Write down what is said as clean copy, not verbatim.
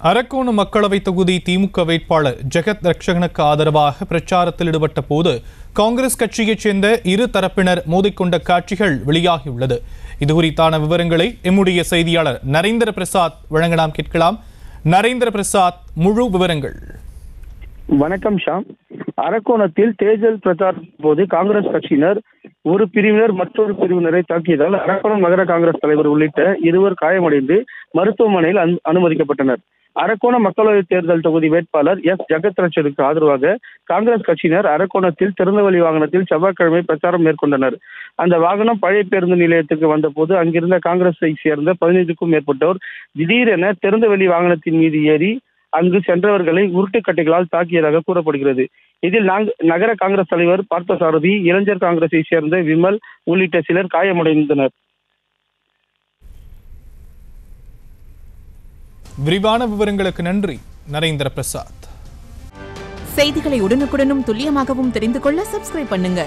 அரக்கோணம் மக்களவை தொகுதி திமுக வேட்பாளர் ஜெகத் ரட்சகனுக்கு ஆதரவாக பிரச்சாரத்தில் ஈடுபட்ட போது காங்கிரஸ் கட்சியைச் சேர்ந்த இரு தரப்பினர் மோதிக்கொண்ட காட்சிகள் வெளியாகியுள்ளது. இதுகுறித்தான விவரங்களை எம்முடைய செய்தியாளர் நரேந்திர பிரசாத் வழங்கலாம். கேட்கலாம். நரேந்திர பிரசாத், முழு விவரங்கள். வணக்கம் ஷாம். அரக்கோணத்தில் தேர்தல் பிரச்சாரத்தின் போது காங்கிரஸ் கட்சியினர் ஒரு பிரிவினர் மற்றொரு பிரிவினரை தாக்கியதால் அரக்கோணம் நகர காங்கிரஸ் தலைவர் உள்ளிட்ட இருவர் காயமடைந்து மருத்துவமனையில் அனுமதிக்கப்பட்டனர். அரக்கோணம் மக்களவை தேர்தல் தொகுதி வேட்பாளர் எஸ் ஜெகத் ரட்சகனுக்கு ஆதரவாக காங்கிரஸ் கட்சியினர் அரக்கோணத்தில் திறந்தவெளி வாகனத்தில் செவ்வாய்க்கிழமை பிரச்சாரம் மேற்கொண்டனர். அந்த வாகனம் பழைய பேருந்து நிலையத்துக்கு வந்தபோது அங்கிருந்த காங்கிரஸை சேர்ந்த 15க்கும் மேற்பட்டோர் திடீரென திறந்தவெளி வாகனத்தின் மீது ஏறி அங்கு சென்றவர்களை உருட்டுக்கட்டைகளால் தாக்கியதாக கூறப்படுகிறது. இதில் நகர காங்கிரஸ் தலைவர் பார்த்தசாரதி, இளைஞர் காங்கிரஸை சேர்ந்த விமல் உள்ளிட்ட சிலர் காயமடைந்தனர். விரிவான விவரங்களுக்கு நன்றி நரேந்திர பிரசாத். செய்திகளை உடனுக்குடனும் துல்லியமாகவும் தெரிந்து கொள்ள சப்ஸ்கிரைப் பண்ணுங்க.